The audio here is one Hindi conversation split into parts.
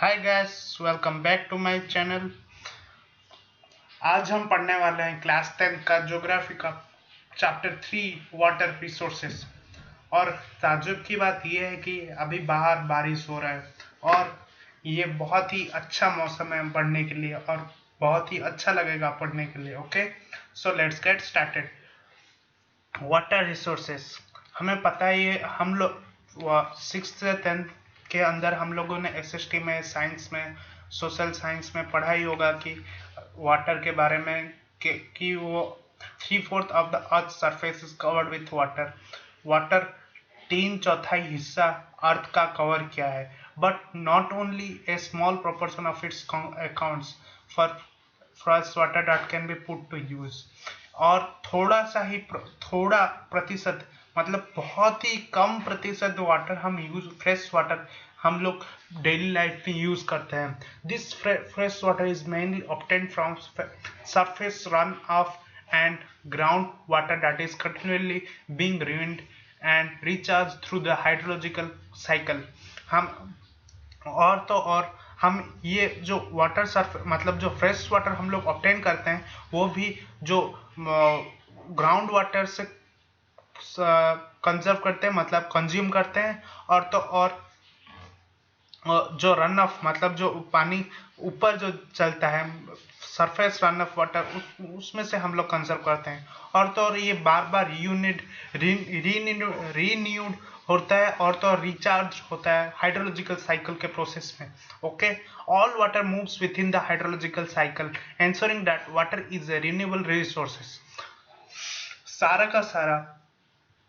Hi guys, welcome back to my channel. आज हम पढ़ने वाले हैं क्लास 10 का ज्योग्राफी का चैप्टर 3 वाटर रिसोर्सेस। और ताज्जुब की बात यह है कि अभी बाहर बारिश हो रहा है और ये बहुत ही अच्छा मौसम है पढ़ने के लिए और बहुत ही अच्छा लगेगा पढ़ने के लिए। Okay, so let's get started. Water resources हमें पता है, ये हम लोग 6th से 10th के अंदर हम लोगों ने एसएसटी में, साइंस में, सोशल साइंस में पढ़ा ही होगा कि वाटर के बारे में कि वो 3/4 of the earth surface is covered with water. Water 3/4 हिस्सा अर्थ का कवर किया है, but not only a small proportion of its accounts for fresh water that can be put to use. और थोड़ा प्रतिशत, मतलब बहुत ही कम प्रतिशत वाटर हम यूज, फ्रेश वाटर हम लोग डेली लाइफ में यूज करते हैं। This fresh water is mainly obtained from surface run off and groundwater that is continually being ruined and recharged through the hydrological cycle। हम और हम ये जो वाटर सर्फ, मतलब जो फ्रेश वाटर हम लोग ऑब्टेन करते हैं, वो भी जो ग्राउंड वाटर से कंजर्व करते हैं, मतलब कंज्यूम करते हैं। और जो रन ऑफ, मतलब जो पानी ऊपर जो चलता है, सरफेस रन ऑफ वाटर, उसमें से हम लोग कंजर्व करते हैं। और ये बार बार रीन्यूड होता है और रिचार्ज होता है हाइड्रोलॉजिकल साइकिल के प्रोसेस में। Okay, all water moves with in the hydrological cycle ensuring that water is a renewable resources. सारा का सारा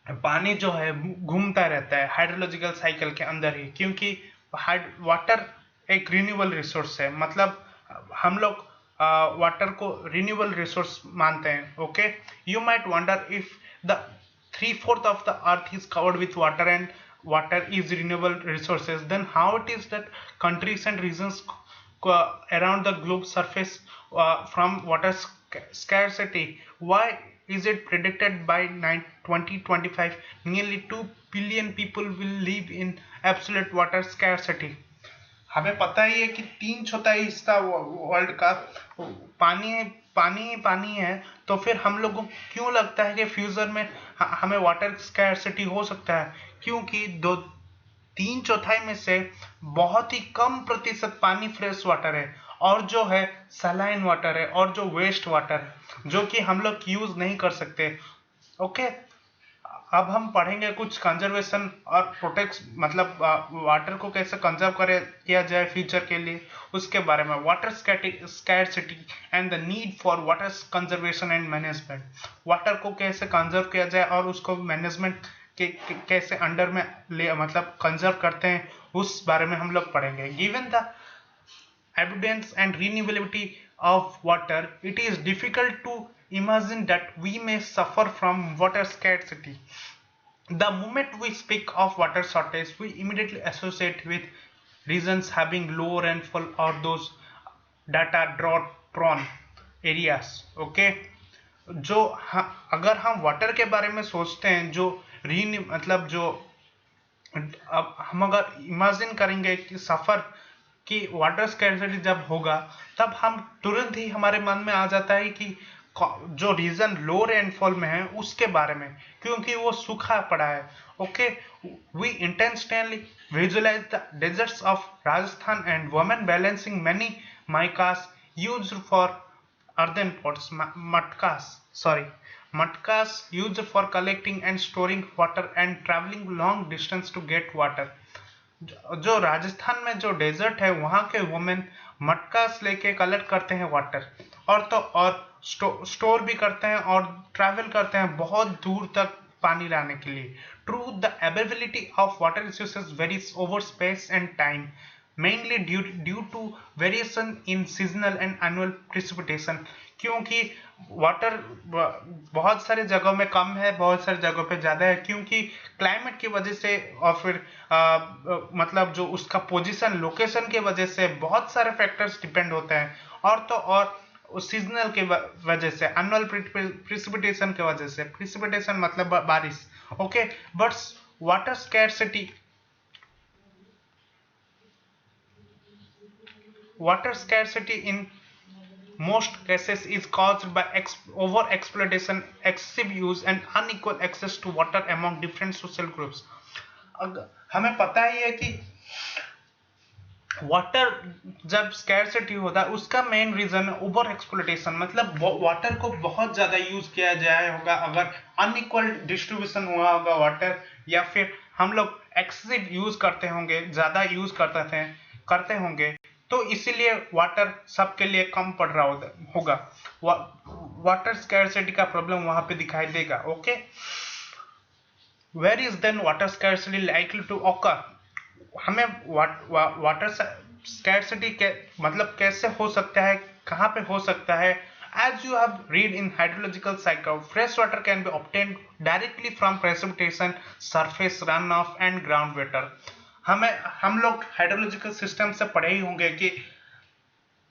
पानी जो है घूमता रहता है हाइड्रोलॉजिकल साइकिल के अंदर ही, क्योंकि वाटर एक रिन्यूएबल रिसोर्स है। मतलब हम लोग वाटर को रिन्यूएबल रिसोर्स मानते हैं। Okay, you might wonder if the 3/4 of the earth is covered with water and water is renewable resources, then how it is that countries and regions around the globe surface from water scarcity? Why is it predicted by 2025 nearly 2 billion people will live in absolute water scarcity? हमें पता ही है कि 3/4 हिस्सा वर्ल्ड का पानी है। तो फिर हम लोगों को क्यों लगता है कि फ्यूचर में हमें वाटर स्कैरसिटी हो सकता है? क्योंकि 3/4 में से बहुत ही कम प्रतिशत पानी फ्रेश वाटर है और जो है सलाइन वाटर है और जो वेस्ट वाटर है, जो कि हम लोग यूज नहीं कर सकते। ओके, अब हम पढ़ेंगे कुछ कंजर्वेशन और प्रोटेक्ट, मतलब वाटर को कैसे कंजर्व करे किया जाए फ्यूचर के लिए, उसके बारे में। Water scarcity and the need for water conservation and management. Water को कैसे कंजर्व किया जाए और उसको मैनेजमेंट कैसे अंडर में ले, मतलब कंजर्व करते हैं, उस बारे में हम लोग पढ़ेंगे। Given the abundance and renewability of water, it is difficult to imagine that we may suffer from water scarcity. The moment we speak of water shortage, we immediately associate with regions having low rainfall or those that are drought prone areas. Okay, जो अगर हम वाटर के बारे में सोचते हैं, जो मतलब जो अब हम अगर इमेजिन करेंगे कि सफर कि वाटर स्कैरसिटी जब होगा, तब हम तुरंत ही हमारे मन में आ जाता है कि जो रीजन लो रेनफॉल में है उसके बारे में, क्योंकि वो सूखा पड़ा है। Okay, we intentionally visualise the deserts of Rajasthan and women balancing many matkas used for earthen pots, matkas used for collecting and storing water and traveling long distance to get water। जो राजस्थान में जो डेजर्ट है, वहां के वुमेन मटकास लेके कलेक्ट करते हैं वाटर, और स्टोर भी करते हैं और ट्रैवल करते हैं बहुत दूर तक पानी लाने के लिए। True, the availability of water resources varies over space and time, mainly due to variation in seasonal and annual precipitation। क्योंकि वाटर बहुत सारे जगहों में कम है, बहुत सारे जगहों पे ज्यादा है, क्योंकि क्लाइमेट की वजह से और फिर मतलब जो उसका पोजीशन, लोकेशन की वजह से बहुत सारे फैक्टर्स डिपेंड होते हैं। और सीजनल के वजह से, एनुअल प्रिसिपिटेशन की वजह से, प्रिसिपिटेशन मतलब बारिश। Okay, but water scarcity Water scarcity in most cases is caused by over exploitation, excessive use and unequal access to water among different social groups. हमें पता ही है कि वाटर जब स्कैरसिटी होता है उसका मेन रीजन ओवर एक्सप्लोइटेशन, मतलब वाटर को बहुत ज्यादा यूज किया जाए होगा, अगर अनइक्वल डिस्ट्रीब्यूशन हुआ होगा वाटर, या फिर हम लोग एक्सेसिव यूज करते होंगे, ज्यादा यूज करते होंगे, तो इसीलिए वाटर सबके लिए कम पड़ रहा होगा। वाटर स्कैरसिटी का प्रॉब्लम वहां पे दिखाई देगा। Okay, where is then water scarcity likely to occur? हमें वाटर स्कैरसिटी के मतलब कैसे हो सकता है, कहाँ पे हो सकता है? As you have read in hydrological cycle, fresh water can be obtained directly from precipitation, surface runoff and groundwater. हम लोग हाइड्रोलॉजिकल सिस्टम से पढ़े ही होंगे कि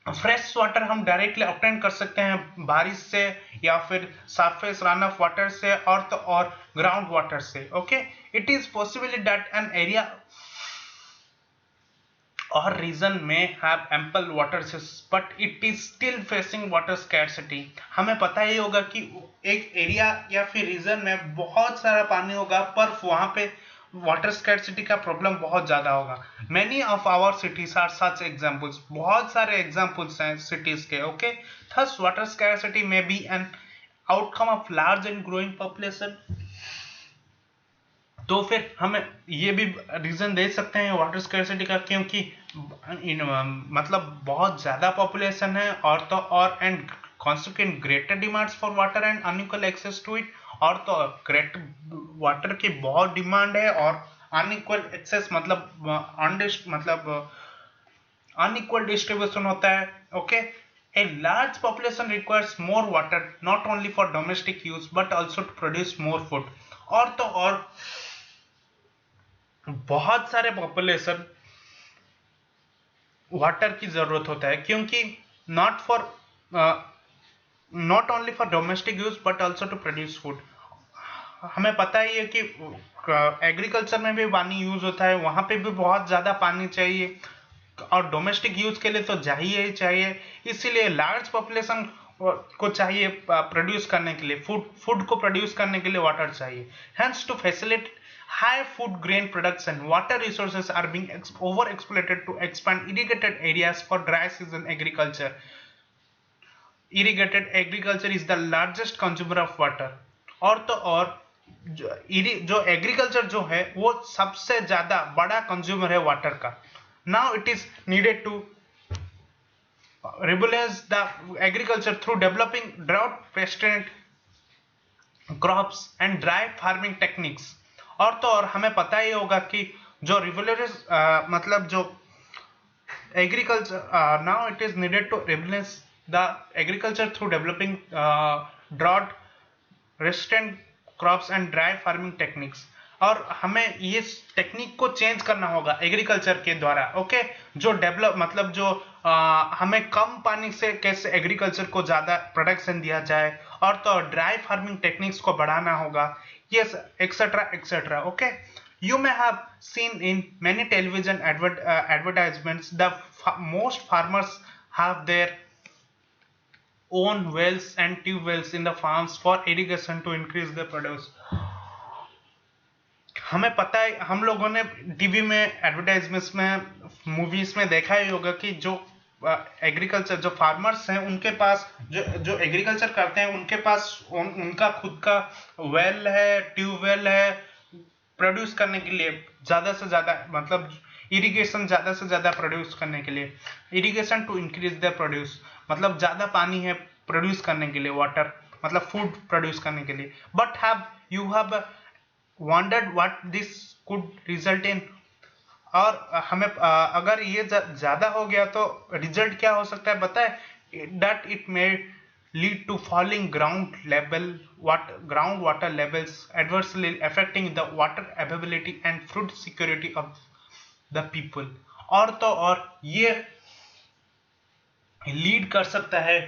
फ्रेश वाटर हम डायरेक्टली ऑब्टेन कर सकते हैं बारिश से, या फिर सरफेस रन ऑफ वाटर से, और ग्राउंड वाटर से। Okay, it is possible that an area or region may have ample water sources but it is still facing water scarcity। हमें पता ही होगा कि एक एरिया या फिर रीजन में बहुत सारा पानी होगा पर वहां पे वाटर स्कैरसिटी का प्रॉब्लम बहुत ज्यादा होगा। Many of our cities are such examples, बहुत सारे एग्जांपल्स हैं सिटीज के। Okay, thus water scarcity may be an outcome of large and growing population. तो फिर हमें ये भी रीजन दे सकते हैं वाटर स्कैरसिटी का, क्योंकि मतलब बहुत ज्यादा पॉपुलेशन है और and consequent greater demands for water and unequal access to it, और तो ग्रेट वाटर की बहुत डिमांड है और अनइक्वल एक्सेस मतलब अनइक्वल डिस्ट्रीब्यूशन होता है। Okay, a large population requires more water not only for domestic use but also to produce more food। और बहुत सारे पॉपुलेशन वाटर की जरूरत होता है, क्योंकि not only for domestic use but also to produce food. हमें पता ही है कि एग्रीकल्चर में भी पानी यूज होता है, वहां पे भी बहुत ज्यादा पानी चाहिए, और डोमेस्टिक यूज के लिए तो चाहिए ही चाहिए। इसीलिए लार्ज पॉपुलेशन को चाहिए प्रोड्यूस करने के लिए, फूड को प्रोड्यूस करने के लिए वाटर चाहिए। Hence to facilitate high food grain production, water resources are being over exploited to expand irrigated areas for dry season agriculture। irrigated agriculture is the largest consumer of water। और जो एग्रीकल्चर जो है वो सबसे ज्यादा बड़ा कंज्यूमर है वाटर का। Now it is needed to rebalance the agriculture through developing drought resistant crops and dry farming techniques। और हमें पता ही होगा कि जो रिवोल्यूशन मतलब जो agriculture now it is needed to revolution the agriculture through developing drought resistant crops and dry farming techniques. और हमें ये टेक्निक को चेंज करना होगा एग्रीकल्चर के द्वारा। ओके, जो डेवलप मतलब जो हमें कम पानी से कैसे एग्रीकल्चर को ज्यादा प्रोडक्शन दिया जाए, और तो ड्राई फार्मिंग टेक्निक्स को बढ़ाना होगा, yes, etc etc। okay, you may have seen in many television advertisements the most farmers have their own wells and tube wells in the farms for irrigation to increase their produce। हमें पता है, हम लोगों ने टीवी में एडवर्टाइजमेंट्स में मूवीज में देखा ही होगा कि जो एग्रीकल्चर जो फार्मर्स हैं उनके पास जो एग्रीकल्चर करते हैं उनके पास उनका खुद का वेल है, ट्यूबवेल है, प्रोड्यूस करने के लिए ज्यादा से ज्यादा मतलब इरिगेशन ज्यादा से ज्यादा प्रोड्यूस करने के लिए, irrigation to increase the produce मतलब ज्यादा पानी है प्रोड्यूस करने के लिए, वाटर मतलब फूड प्रोड्यूस करने के लिए। But you have wondered what this could result in? और हमें अगर ये ज्यादा हो गया तो रिजल्ट क्या हो सकता है बताए? That it may lead to falling ground water levels adversely affecting the water availability and food security of the people. और ये लीड कर सकता है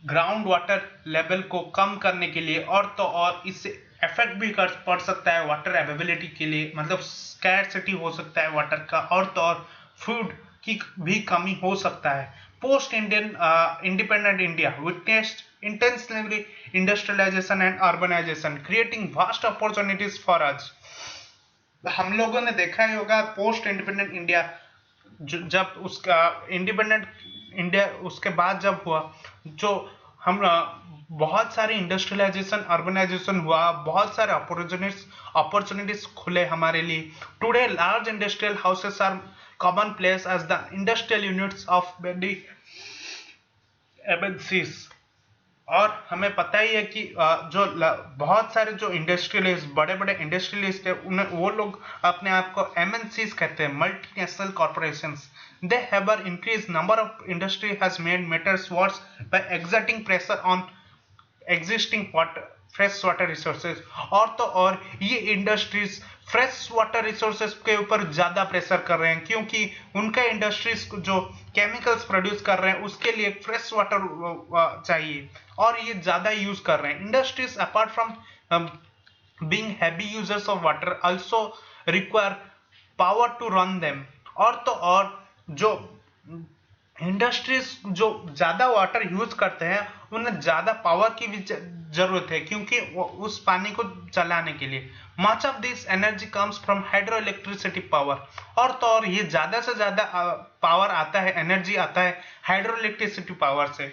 ग्राउंड वाटर लेवल को कम करने के लिए, और इससे इफेक्ट भी पड़ सकता है वाटर अवेलेबिलिटी के लिए, मतलब स्कैरसिटी हो सकता है वाटर का, और फूड की भी कमी हो सकता है। Post Indian independent India witnessed intensively industrialization and urbanization creating vast opportunities for us। हम लोगों ने देखा ही होगा पोस्ट इंडिपेंडेंट इंडिया जब उसका इंडिपेंडेंट इंडिया उसके बाद जब हुआ, जो हम बहुत सारे इंडस्ट्रियलाइजेशन अर्बनाइजेशन हुआ, बहुत सारे अपॉर्चुनिटीज खुले हमारे लिए। Today large industrial houses are common place as the industrial units of many MNCs. और हमें पता ही है कि जो बहुत सारे जो इंडस्ट्रियलिस्ट बड़े बड़े इंडस्ट्रियलिस्ट है उन्हें वो लोग अपने आप को एमएनसीज कहते हैं, multinational corporations. They have increase number of industry has made matters worse by exerting pressure on existing water fresh water resources. और तो और ये इंडस्ट्रीज फ्रेश वाटर रिसोर्सेज के ऊपर ज्यादा प्रेशर कर रहे हैं, क्योंकि उनका इंडस्ट्रीज जो केमिकल्स प्रोड्यूस कर रहे हैं उसके लिए फ्रेश वाटर चाहिए और ये ज्यादा यूज कर रहे हैं। Industries apart from being heavy users of water also require power to run them। और तो और जो इंडस्ट्रीज जो ज्यादा वाटर यूज करते हैं उन्हें ज्यादा पावर की भी जरूरत है, क्योंकि उस पानी को चलाने के लिए। Much of this energy comes from hydro electricity power. और तो और ये ज्यादा से ज्यादा पावर आता है, एनर्जी आता है हाइड्रो इलेक्ट्रिसिटी पावर से।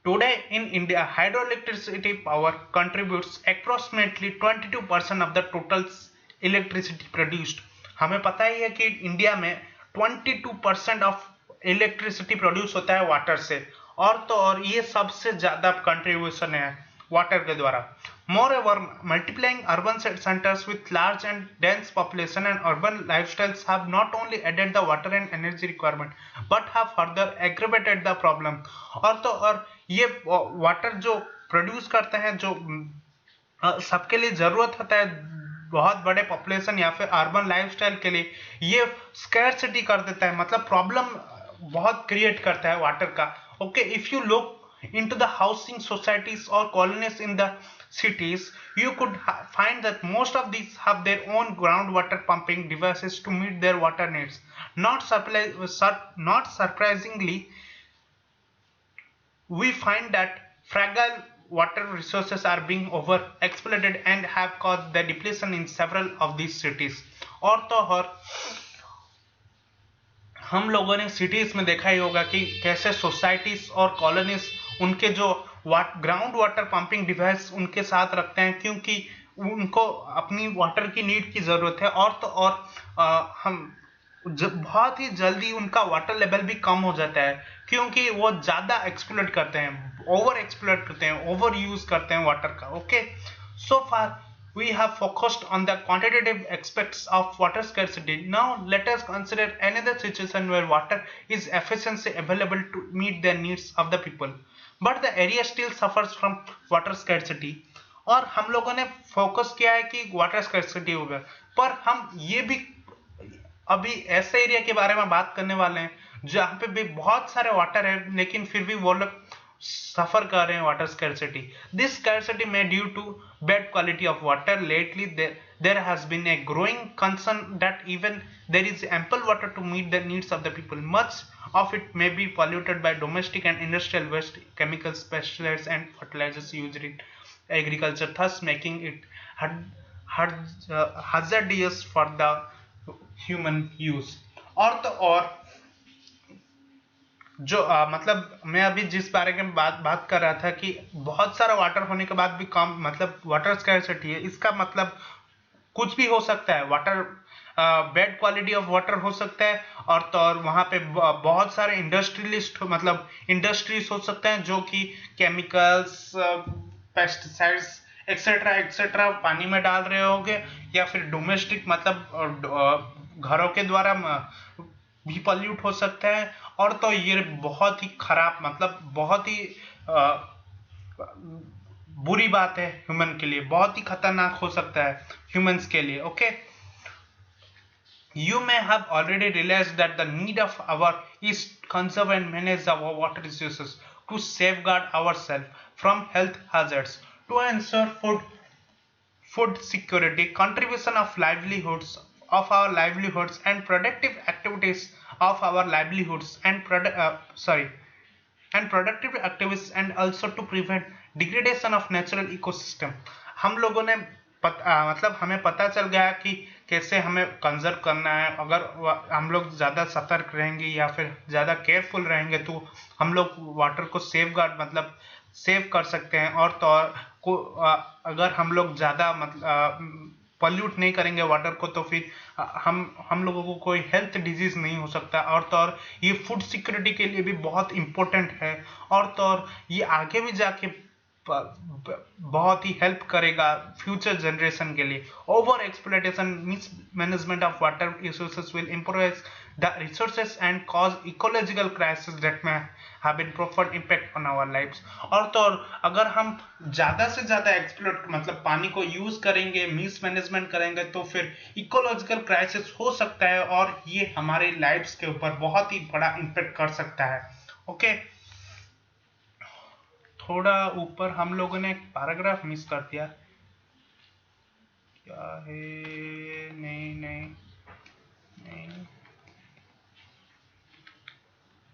Today in India, hydroelectricity power contributes approximately 22% of the total electricity produced। हमें पता ही है कि इंडिया में 22% ऑफ इलेक्ट्रिसिटी प्रोड्यूस होता है वाटर से। और तो और ये सबसे ज्यादा कंट्रीब्यूशन है वाटर के द्वारा। Moreover, multiplying urban centers with large and dense population and urban lifestyles have not only added the water and energy requirement, but have further aggravated the problem। और तो और ये वाटर जो प्रोड्यूस करते हैं, जो सबके लिए जरूरत होता है बहुत बड़े पॉपुलेशन या फिर अर्बन लाइफस्टाइल के लिए, ये स्कैरसिटी कर देता है, मतलब प्रॉब्लम बहुत क्रिएट करता है वाटर का। Okay, if you look into the housing societies or colonies in the cities, you could find that most of these have their own groundwater pumping devices to meet their water needs। Not surprisingly, we find that fragile water resources are being over exploited and have caused the depletion in several of these cities। और तो और हम लोगों ने सिटीज में देखा ही होगा कि कैसे सोसाइटीज और कॉलोनीज उनके जो ग्राउंड वाटर पंपिंग डिवाइस उनके साथ रखते हैं, क्योंकि उनको अपनी वाटर की नीड की जरूरत है। और तो और हम बहुत ही जल्दी उनका वाटर लेवल भी कम हो जाता है, क्योंकि वो ज्यादा एक्सप्लोइट करते हैं, ओवर एक्सप्लोइट करते हैं, ओवर यूज करते हैं वाटर का। Okay, so far we have focused on the quantitative aspects of water scarcity। Now let us consider another situation where water is efficiently available to meet the needs of the people, but the area still suffers from water scarcity। और हम लोगों ने फोकस किया है कि वाटर स्कैर्सिटी होगा, पर हम ये भी अभी ऐसे एरिया के बारे में बात करने वाले हैं जहाँ पे भी बहुत सारे वाटर है लेकिन फिर भी वो लोग सफर कर रहे हैं water scarcity. This scarcity may due to bad quality of water। Lately there has been a growing concern that even there is ample water to meet the needs of the people, much of it may be polluted by domestic and industrial waste, chemicals, pesticides and fertilizers used in agriculture, thus making it hazardous for the human use। और तो और जो मतलब मैं अभी जिस बारे में बात कर रहा था कि बहुत सारा वाटर होने के बाद भी कम, मतलब वाटर स्कैर्सिटी है, इसका मतलब कुछ भी हो सकता है। Water bad quality of water हो सकता है, और तो और वहां पे बहुत सारे इंडस्ट्रियलिस्ट मतलब इंडस्ट्रीज हो सकते हैं जो कि केमिकल्स, पेस्टिसाइड्स एक्सेट्रा एक्सेट्रा पानी में डाल रहे होंगे, या फिर डोमेस्टिक मतलब घरों के द्वारा भी पॉल्यूट हो सकता है। और तो ये बहुत ही खराब मतलब बहुत ही बुरी बात है ह्यूमन के लिए, बहुत ही खतरनाक हो सकता है ह्यूमंस के लिए। Okay, you may have already realized that the need of our is to conserve and manage our water resources to safeguard ourselves from health hazards, to ensure food security, contribution of livelihoods of our livelihoods and productive activities of our livelihoods and productive activities and also to prevent degradation of natural ecosystem. हम लोगों ने मतलब हमें पता चल गया कि कैसे हमें कंजर्व करना है. अगर हम लोग ज़्यादा सतर्क रहेंगे या फिर ज़्यादा केयरफुल रहेंगे तो हम लोग वाटर को सेफ गार्ड मतलब सेव कर सकते हैं. और तो और को अगर हम लोग ज़्यादा मतलब पॉल्यूट नहीं करेंगे वाटर को तो फिर हम लोगों को कोई हेल्थ डिजीज नहीं हो सकता. और तो और ये फूड सिक्योरिटी के लिए भी बहुत इंपॉर्टेंट है. और तो और ये आगे भी जाके बहुत ही हेल्प करेगा फ्यूचर जनरेशन के लिए. Over exploitation mismanagement of water resources will improvise the resources and cause ecological crisis that में have been profound impact on our lives. और तो और अगर हम ज़्यादा से ज़्यादा एक्सप्लोर मतलब पानी को यूज करेंगे, मिसमैनेजमेंट करेंगे तो फिर इकोलॉजिकल क्राइसिस हो सकता है और ये हमारे लाइफ्स के ऊपर बहुत ही बड़ा इम्पेक्ट कर सकता है. ओके, थोड़ा ऊपर हम लोगों ने एक पैराग्राफ मिस कर दिया. क्या है? नहीं नहीं नहीं,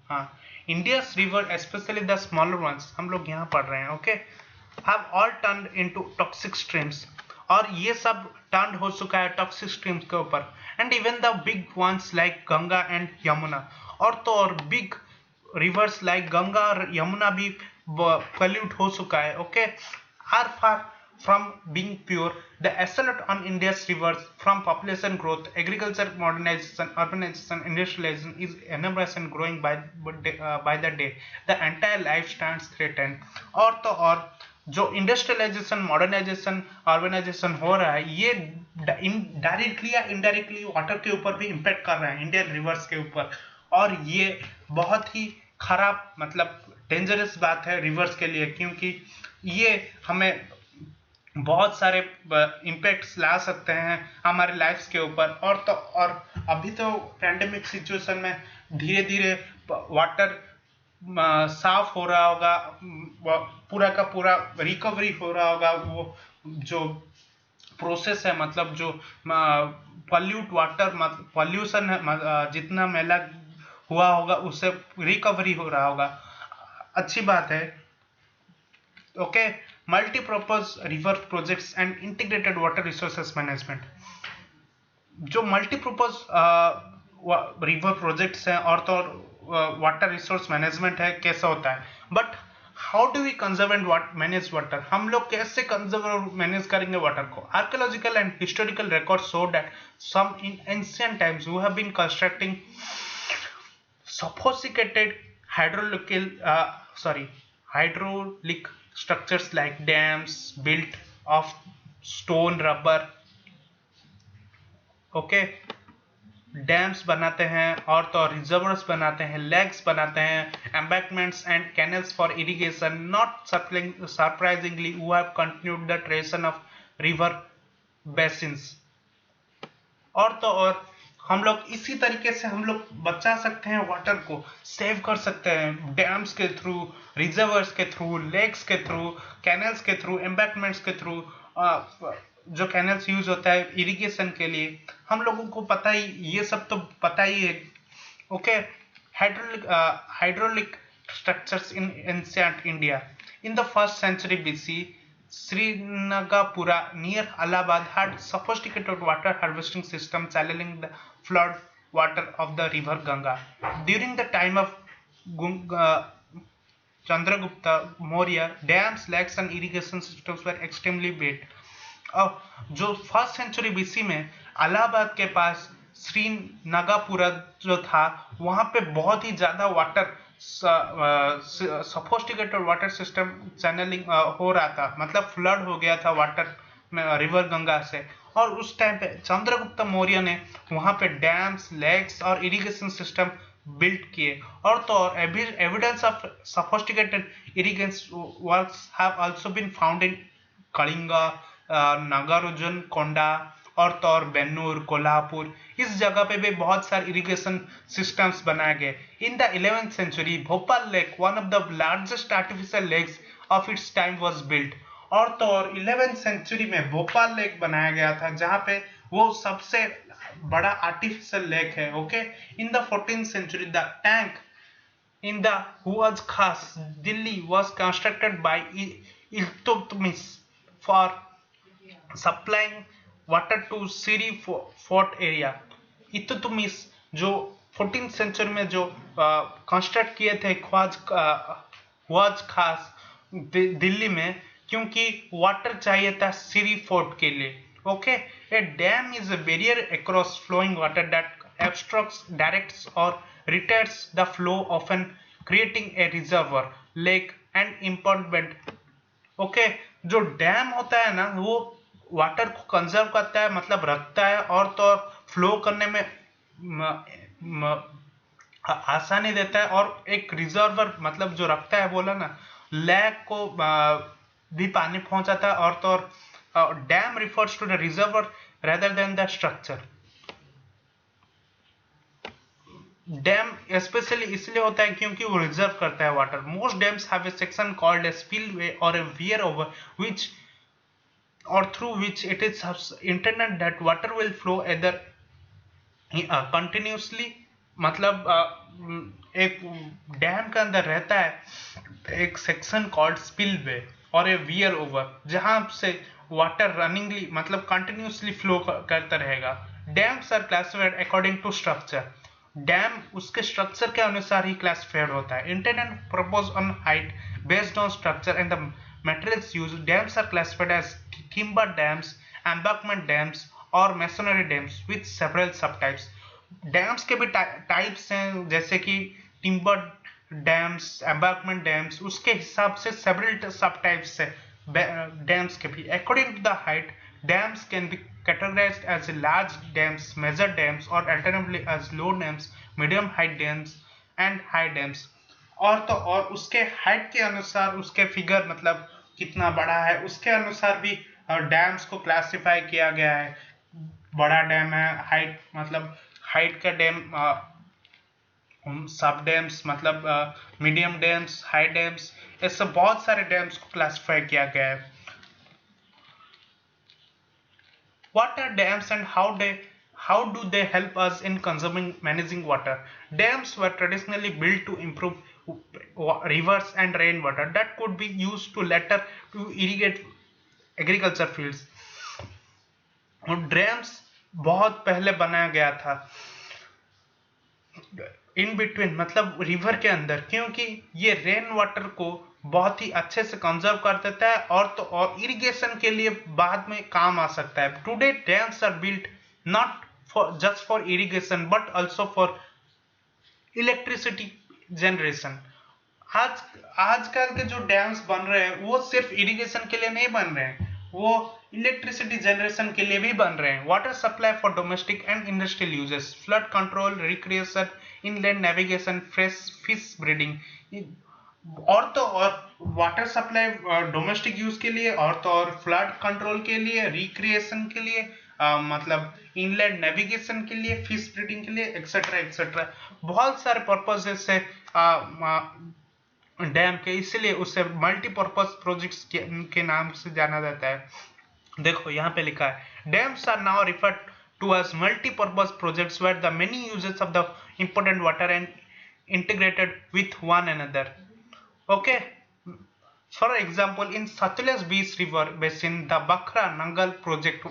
हाँ, India's river, especially the smaller ones, हम लोग यहाँ पढ़ रहे हैं. Okay, have all turned into toxic streams. और ये सब टर्न हो चुका है टॉक्सिक स्ट्रीम्स के ऊपर. And even the big ones like Ganga and Yamuna. और तो और बिग रिवर्स लाइक गंगा और यमुना भी पोल्यूट हो चुका है. Okay, are far from being pure. The assault on India's rivers from population growth, agriculture modernization, urbanization, industrialization is enormous and growing by the day. The entire life stands threatened. और तो और जो इंडस्ट्रियलाइजेशन, मॉडर्नाइजेशन, अर्बनाइजेशन हो रहा है ये डायरेक्टली या इनडायरेक्टली वाटर के ऊपर भी इम्पैक्ट कर रहा है, इंडियन रिवर्स के ऊपर. और ये बहुत ही खराब मतलब डेंजरस बात है रिवर्स के लिए, क्योंकि ये हमें बहुत सारे इम्पैक्ट्स ला सकते हैं हमारे लाइफ्स के ऊपर. और तो और अभी तो पैंडेमिक सिचुएशन में धीरे धीरे वाटर साफ हो रहा होगा, पूरा का पूरा रिकवरी हो रहा होगा. वो जो प्रोसेस है मतलब जो पॉल्यूट वाटर मतलब पॉल्यूशन है जितना मैला हुआ होगा उससे रिकवरी हो रहा होगा. अच्छी बात है. Okay, multipurpose river projects and integrated water resources management. जो मल्टीपर्पज रिवर प्रोजेक्ट्स हैं और तो वाटर रिसोर्स मैनेजमेंट है कैसा होता है. But how do we conserve and manage water. हम लोग कैसे कंजर्व और मैनेज करेंगे वाटर को. Archaeological and historical record show that some in ancient times we have been constructing sophisticated hydraulic structures like dams built of stone, rubber. Okay, dams बनाते हैं और तो रिजर्वर्स बनाते हैं, लेक्स बनाते हैं, embankments and canals for irrigation. Not surprisingly we have continued the tradition of river basins. और तो और हम लोग इसी तरीके से हम लोग बचा सकते हैं, वाटर को सेव कर सकते हैं डैम्स के थ्रू, रिजर्वर्स के थ्रू, लेक्स के थ्रू, कैनल्स के थ्रू, एम्बैंकमेंट्स के थ्रू. जो कैनल्स यूज होता है इरिगेशन के लिए, हम लोगों को पता ही, ये सब तो पता ही है. Okay, hydraulic structures in ancient India. In the 1st century BC, Srinagapura near Allahabad had sophisticated water harvesting system channeling the flood water of the river Ganga. During the time of Chandragupta Maurya, dams, lakes and irrigation systems were extremely built. जो 1st सेंचुरी बीसी में अलाहाबाद के पास श्रीनगापुरा जो था वहां पे बहुत ही ज्यादा water sophisticated water system channelling हो रहा था, मतलब फ्लड हो गया था वाटर रिवर गंगा से. और उस टाइम पे चंद्रगुप्त मौर्य ने वहां पे डैम्स, लेक्स और इरिगेशन सिस्टम बिल्ड किए. और तो और evidence of sophisticated irrigation works have also been found in Kalinga, Nagarjuna Konda और तो और बेन्नूर, कोल्हापुर. इस जगह पे भी बहुत सारे इरिगेशन सिस्टम्स बनाए गए. In the 11th century, Bhopal lake, one of the largest artificial lakes of its time was built. और तो और 11th century में भोपाल लेक बनाया गया था जहाँ पे वो सबसे बड़ा आर्टिफिशियल लेक है। Okay, in the 14th century the tank in the Huaj Khas, Delhi was constructed by Iltutmish for supplying water to Siri fort area। Iltutmish जो 14th सेंचुरी में जो कंस्ट्रक्ट किए थे ख्वाज खास दिल्ली में, क्योंकि वाटर चाहिए था सिरी फोर्ट के लिए। Okay, a dam is a barrier across flowing water that obstructs, directs or retards the flow, often creating a reservoir, lake and impoundment। Okay, जो डैम होता है ना वो वाटर को कंजर्व करता है, मतलब रखता है, और तो और फ्लो करने में आसानी देता है, और एक रिजर्वर मतलब जो रखता है, बोला ना लैक को भी पानी पहुंचाता है, और तो और dam refers to the reservoir rather than the structure. Dam specially इसलिए होता है क्योंकि वो रिजर्व करता है water. Most dams have a section called a spillway और a weir over which or through which it is intended that water will flow either continuously, मतलब एक डैम के अंदर रहता है एक सेक्शन कॉल्ड स्पिलवे और ए वियर ओवर, जहां से वाटर रनिंगली मतलब कंटिन्यूसली फ्लो करता रहेगा। Dams are classified according to structure. Dam उसके स्ट्रक्चर के अनुसार ही क्लासिफाइड होता है। Intended purpose on height based on structure and the materials used। Dams are classified as timber dams, embankment dams or masonry dams with several subtypes। Dams के भी टाइप्स हैं, जैसे कि टिम्बर डैम्स, एम्बांकमेंट डैम्स, उसके हिसाब से सेवरल सब टाइप्स है डैम्स के भी। According to the height, dams can be categorized as large dams, major dams or alternatively as low dams, medium height dams and high dams। और तो और उसके हाइट के अनुसार उसके फिगर मतलब कितना बड़ा है उसके अनुसार भी डैम्स को क्लासिफाई किया गया है। बड़ा डैम है, हाइट मतलब हाइट का डैम, सब डैम्स मतलब मीडियम डैम्स, हाई डैम्स, ऐसे बहुत सारे डैम्स को क्लासिफाई किया गया है। What are dams and how do they help us in conserving managing water? Dams were traditionally built to improve rivers and rainwater that could be used to later to irrigate agriculture fields। और डैम्स बहुत पहले बनाया गया था इन बिटवीन मतलब रिवर के अंदर, क्योंकि ये रेन वाटर को बहुत ही अच्छे से कंजर्व कर देता है, और तो और इरिगेशन के लिए बाद में काम आ सकता है। Today dams are built not for just for irrigation but also for electricity generation. आजकल के जो डैम्स बन रहे हैं वो सिर्फ इरिगेशन के लिए नहीं बन रहे हैं, वो इलेक्ट्रिसिटी जनरेशन के लिए भी बन रहे हैं। Water supply for domestic and industrial uses, flood control, recreation, inland navigation, fresh fish breeding, और तो और वाटर सप्लाई डोमेस्टिक यूज के लिए, और तो और फ्लड कंट्रोल के लिए, रिक्रिएशन के लिए, मतलब इनलैंड नेविगेशन के लिए, फिश ब्रीडिंग के लिए, एक्सेट्रा एक्सेट्रा, बहुत सारे पर्पसेस से डैम के, इसलिए उसे मल्टीपर्पज प्रोजेक्ट्स के नाम से जाना जाता है। देखो यहाँ पे लिखा है dams are now referred to as multipurpose projects where the many uses of the important water and integrated with one another. Okay, for example in Sutlej Beas river basin the Bhakra Nangal project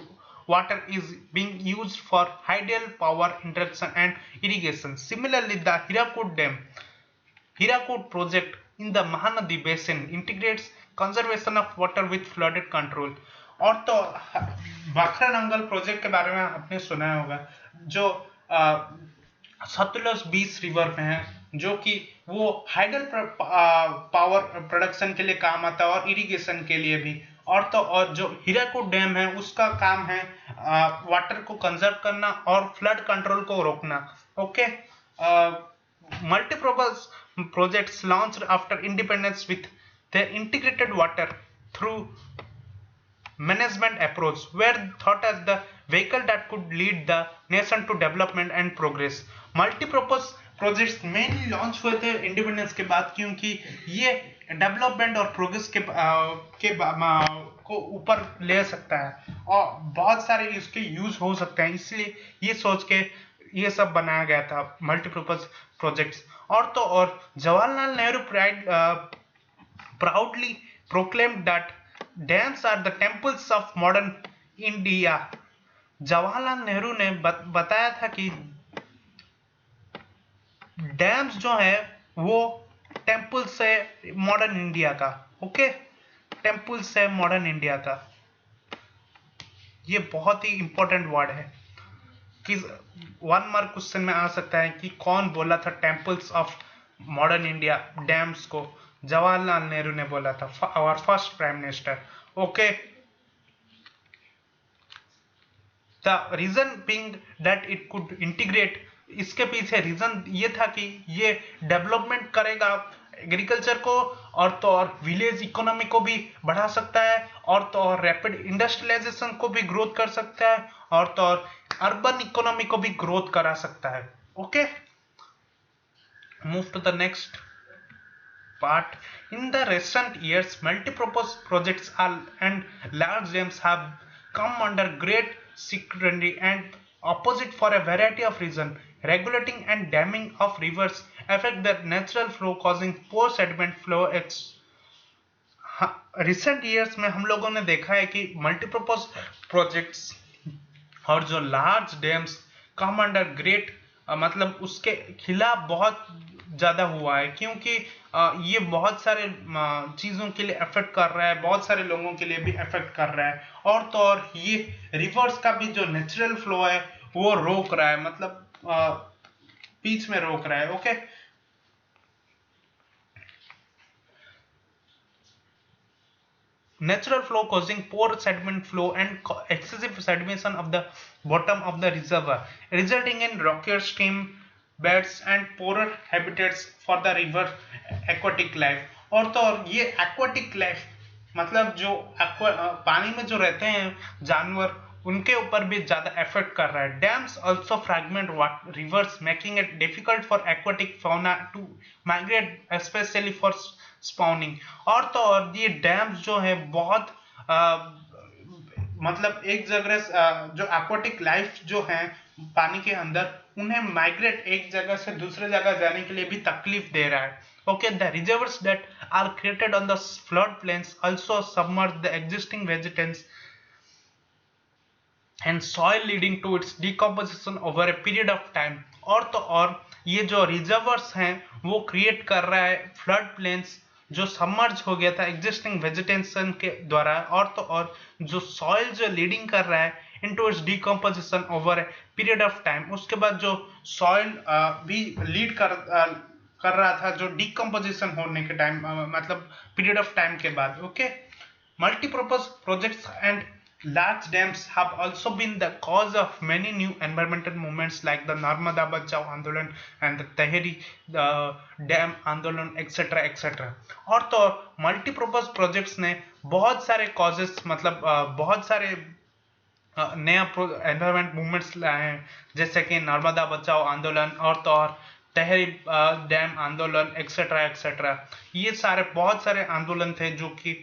water is being used for hydel power injection and irrigation। Similarly, the Hirakud project in the Mahanadi basin integrates conservation of water with flooded control। और तो बखरा नंगल प्रोजेक्ट के बारे में आपने सुना होगा, जो सतलज बीच रिवर में है, जो कि वो हाइडल पावर प्रोडक्शन के लिए काम आता है और इरिगेशन के लिए भी। और तो और जो हीराकुड डैम है उसका काम है वाटर को कंजर्व करना और फ्लड कंट्रोल को रोकना। Okay, multipurpose projects launched after independence with the integrated water through management approach were thought as the vehicle that could lead the nation to development and progress। Multipurpose projects mainly launch हुए थे इंडिपेंडेंस के बाद, क्योंकि ये डेवलपमेंट और प्रोग्रेस को ऊपर ले सकता है और बहुत सारे इसके यूज हो सकते हैं, इसलिए ये सोच के ये सब बनाया गया था मल्टीपर्पज प्रोजेक्ट्स। और तो और Jawaharlal Nehru proudly proclaimed that dams are the temples of modern India। Jawaharlal Nehru ने बताया था कि डैम्स जो है वो टेम्पल से मॉडर्न इंडिया का, ओके, टेम्पल से मॉडर्न इंडिया का। ये बहुत ही इंपॉर्टेंट वर्ड है कि 1 मार्क क्वेश्चन में आ सकता है कि कौन बोला था temples of modern India dams को। जवाहरलाल नेहरू ने बोला था, our first prime minister, okay. The reason being that it could integrate, इसके पीछे रीजन ये था कि ये डेवलपमेंट करेगा एग्रीकल्चर को, और तो और विलेज इकोनॉमी को भी बढ़ा सकता है, और तो और रैपिड इंडस्ट्रियलाइजेशन को भी ग्रोथ कर सकता है, और तो और अर्बन इकोनॉमी को भी ग्रोथ करा सकता है, okay. Move to the next part. In the recent years, multi-purpose projects and large dams have come under great scrutiny and opposite for a variety of reasons. Regulating and damming of rivers affect their natural flow, causing poor sediment flow. Recent years में हम लोगों ने देखा है कि मल्टीपर्पज प्रोजेक्ट्स और जो large dams come under great, मतलब उसके खिलाफ बहुत ज़्यादा हुआ है, क्योंकि ये बहुत सारे चीज़ों के लिए अफेक्ट कर रहा है, बहुत सारे लोगों के लिए भी अफेक्ट कर रहा है, और तो और ये रिवर्स का भी जो नेचुरल फ्लो है वो रोक रहा है, मतलब बीच में रोक रहा है, okay. Natural flow causing poor sediment flow and excessive sedimentation of the bottom of the reservoir, resulting in rockier stream beds and poorer habitats for the river aquatic life। और तो और ये aquatic life मतलब जो पानी में जो रहते हैं जानवर, उनके ऊपर भी ज्यादा इफेक्ट कर रहा है। Dams also fragment rivers, making it difficult for aquatic fauna to migrate, specially for spawning. और तो और ये डैम्स जो है बहुत मतलब एक जगह जो एक्वाटिक लाइफ जो है पानी के अंदर, उन्हें माइग्रेट एक जगह से दूसरे जगह जाने के लिए भी तकलीफ दे रहा है, okay। The reservoirs that are created on the flood plains also submerge the existing vegetation and soil, leading to its decomposition over a period of time। और तो और ये जो रिजर्वर्स हैं वो क्रिएट कर रहा है फ्लड प्लेन्स जो सबमर्ज हो गया था एग्जिस्टिंग वेजिटेशन के द्वारा, और तो और जो सॉइल जो लीडिंग कर रहा है into its decomposition over a period of time. उसके बाद जो सॉइल भी लीड कर रहा था जो डिकम्पोजिशन होने के टाइम, मतलब पीरियड ऑफ टाइम के बाद, okay. Multipurpose projects and large dams have also been the cause of many new environmental movements like the Narmada Bachao Andolan and the Tehri Dam Andolan, etc etc। और तो मल्टीपर्पज प्रोजेक्ट्स ने बहुत सारे कॉजेस, मतलब बहुत सारे नया एनवायरमेंट मूवमेंट्स लाए हैं, जैसे कि नर्मदा बचाओ आंदोलन और तो और तहरी डैम आंदोलन, एक्सेट्रा एक्सेट्रा। ये सारे बहुत सारे आंदोलन थे जो कि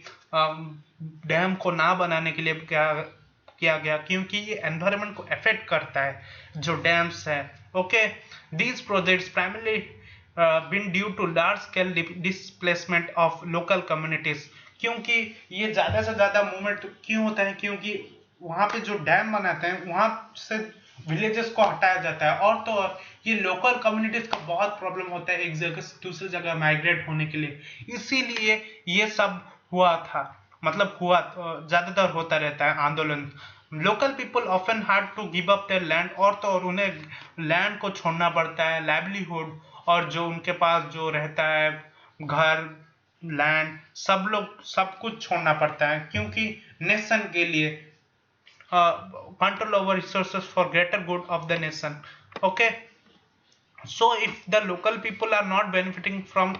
डैम को ना बनाने के लिए किया गया, क्योंकि ये एनवायरनमेंट को अफेक्ट करता है जो डैम्स है, okay. These projects primarily been due to large scale displacement of local communities. क्योंकि ये ज्यादा से ज्यादा मूवमेंट क्यों होता है, क्योंकि वहां पे जो डैम बनाते हैं वहां से विलेजेस को हटाया जाता है, और तो और ये लोकल कम्युनिटीज का बहुत प्रॉब्लम होता है एक जगह से दूसरी जगह माइग्रेट होने के लिए, इसीलिए ये सब हुआ था, मतलब हुआ ज्यादातर होता रहता है आंदोलन। Local people often had to give up their land, और तो और उन्हें लैंड को छोड़ना पड़ता है, लाइवलीहुड, और जो उनके पास जो रहता है घर लैंड सब कुछ छोड़ना पड़ता है, क्योंकि नेशन के लिए control over resources for greater good of the nation, okay। So if the local people are not benefiting from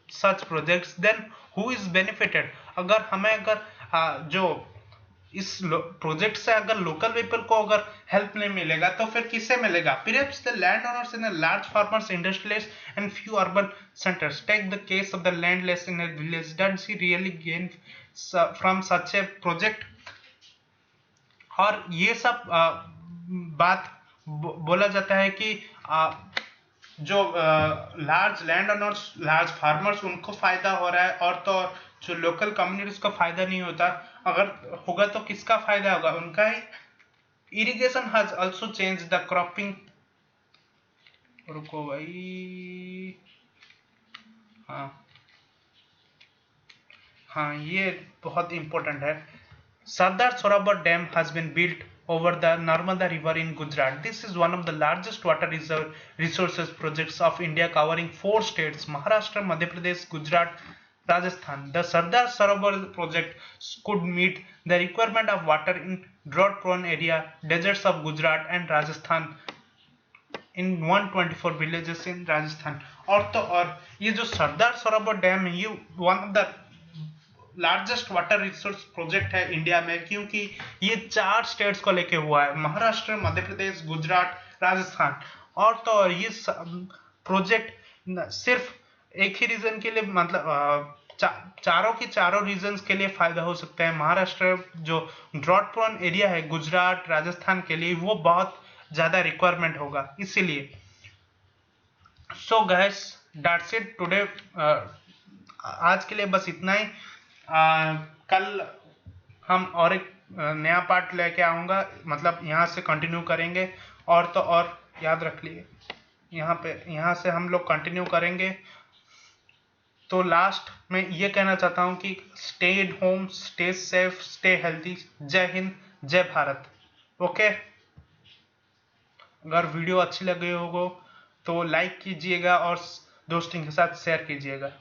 such projects, then who is benefited? अगर जो इस प्रोजेक्ट से अगर लोकल पीपल को अगर हेल्प नहीं मिलेगा तो फिर किससे मिलेगा? Perhaps the landowners in the large farmers, industrialists and few urban centers. Take the case of the landless in a village. Does he really gain from such a project? और ये सब बात बोला जाता है कि जो large land owners, large farmers, उनको फायदा हो रहा है, और तो और जो लोकल कम्युनिटीज को फायदा नहीं होता। अगर होगा तो किसका फायदा होगा? उनका ही। Irrigation has also change the cropping. रुको भाई, हाँ ये बहुत इंपॉर्टेंट है। Sardar Sarovar Dam has been built over the Narmada River in Gujarat. This is one of the largest water resources projects of India, covering 4 states: Maharashtra, Madhya Pradesh, Gujarat, Rajasthan. The Sardar Sarovar project could meet the requirement of water in drought-prone area, deserts of Gujarat and Rajasthan in 124 villages in Rajasthan. और तो और ये जो सरदार सरोवर डैम है, ये one of the largest water resource project है इंडिया में, क्योंकि ये 4 स्टेट्स को लेके हुआ है: महाराष्ट्र, मध्य प्रदेश, गुजरात, राजस्थान। और तो और ये प्रोजेक्ट सिर्फ एक ही रीजन के लिए, मतलब चारों की चारों रीजन्स के लिए फायदा हो सकता है। महाराष्ट्र जो ड्रॉट प्रोन एरिया है, गुजरात, राजस्थान के लिए वो बहुत ज्यादा रिक्वायरमेंट होगा, इसीलिए। So guys, that's it today. आज के लिए बस इतना ही। कल हम और एक नया पार्ट लेके आऊंगा, मतलब यहाँ से कंटिन्यू करेंगे। और तो और याद रख लिए, यहाँ से हम लोग कंटिन्यू करेंगे। तो लास्ट में ये कहना चाहता हूँ कि stay at home, stay safe, stay healthy. जय हिंद, जय भारत। ओके, अगर वीडियो अच्छी लगी होगा तो लाइक कीजिएगा और दोस्तों के साथ शेयर कीजिएगा।